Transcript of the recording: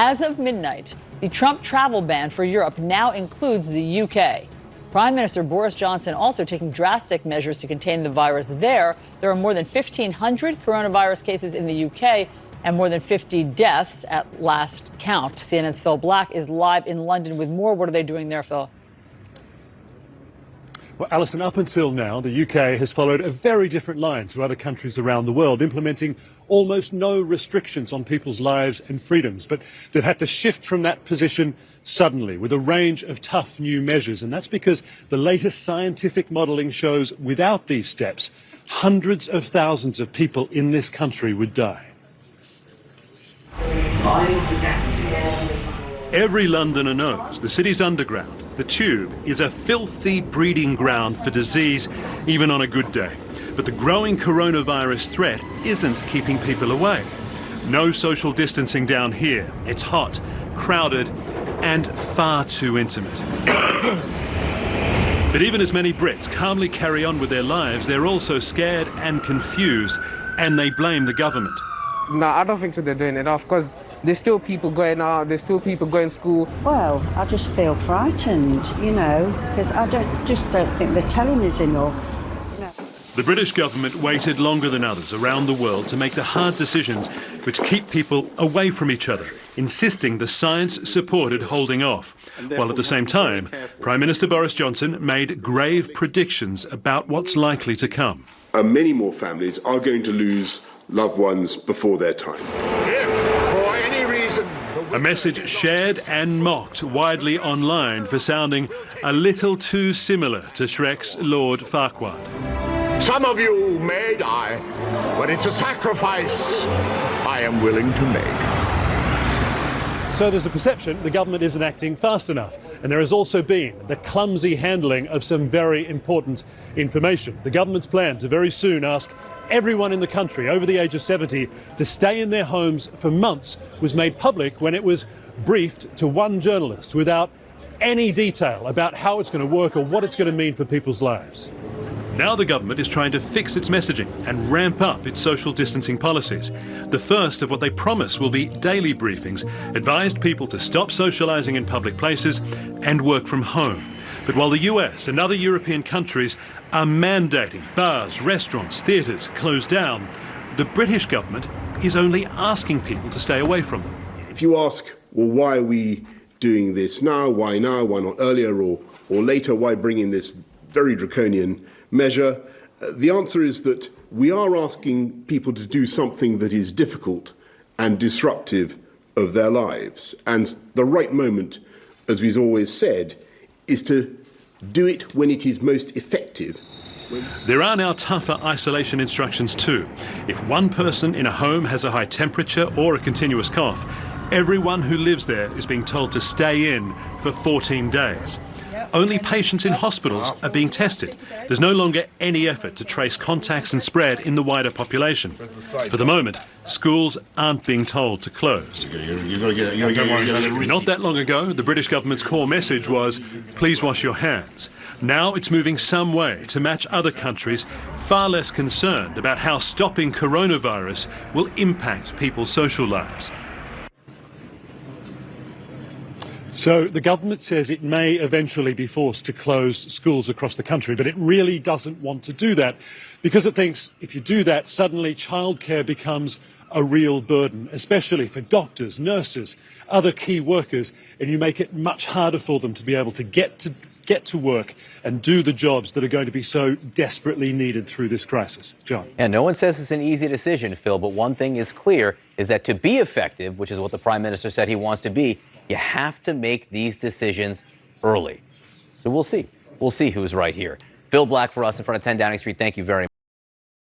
As of midnight, the Trump travel ban for Europe now includes the UK. Prime Minister Boris Johnson also taking drastic measures to contain the virus there. There are more than 1,500 coronavirus cases in the UK and more than 50 deaths at last count. CNN's Phil Black is live in London with more. What are they doing there, Phil? Well, Alison, up until now, the UK has followed a very different line to other countries around the world, implementing almost no restrictions on people's lives and freedoms. But they've had to shift from that position suddenly with a range of tough new measures. And that's because the latest scientific modelling shows without these steps, hundreds of thousands of people in this country would die. Every Londoner knows the city's underground, the Tube, is a filthy breeding ground for disease, even on a good day. But the growing coronavirus threat isn't keeping people away. No social distancing down here. It's hot, crowded, and far too intimate. But even as many Brits calmly carry on with their lives, they're also scared and confused, and they blame the government. No, I don't think so they're doing enough, because there's still people going out, there's still people going to school. Well, I just feel frightened, you know, because I just don't think they're telling us enough. No. The British government waited longer than others around the world to make the hard decisions which keep people away from each other, insisting the science supported holding off. While at the same time, Prime Minister Boris Johnson made grave predictions about what's likely to come. Many more families are going to lose loved ones before their time. A message shared and mocked widely online for sounding a little too similar to Shrek's Lord Farquaad. Some of you may die, but it's a sacrifice I am willing to make. So there's a perception the government isn't acting fast enough. And there has also been the clumsy handling of some very important information. The government's plan to very soon ask everyone in the country over the age of 70 to stay in their homes for months was made public when it was briefed to one journalist without any detail about how it's going to work or what it's going to mean for people's lives. Now the government is trying to fix its messaging and ramp up its social distancing policies. The first of what they promise will be daily briefings, advised people to stop socialising in public places and work from home. But while the US and other European countries are mandating bars, restaurants, theatres closed down, the British government is only asking people to stay away from them. If you ask, well, why are we doing this now? Why not earlier or later? Why bring in this very draconian measure? The answer is that we are asking people to do something that is difficult and disruptive of their lives. And the right moment, as we've always said, is to do it when it is most effective. There are now tougher isolation instructions too. If one person in a home has a high temperature or a continuous cough, everyone who lives there is being told to stay in for 14 days. Only patients in hospitals are being tested. There's no longer any effort to trace contacts and spread in the wider population. For the moment, schools aren't being told to close. Not that long ago, the British government's core message was, please wash your hands. Now it's moving some way to match other countries far less concerned about how stopping coronavirus will impact people's social lives. So the government says it may eventually be forced to close schools across the country, but it really doesn't want to do that because it thinks if you do that, suddenly childcare becomes a real burden, especially for doctors, nurses, other key workers, and you make it much harder for them to be able to get to work and do the jobs that are going to be so desperately needed through this crisis. John. And no one says it's an easy decision, Phil, but one thing is clear is that to be effective, which is what the Prime Minister said he wants to be, you have to make these decisions early. So we'll see. We'll see who's right here. Phil Black for us in front of 10 Downing Street. Thank you very much.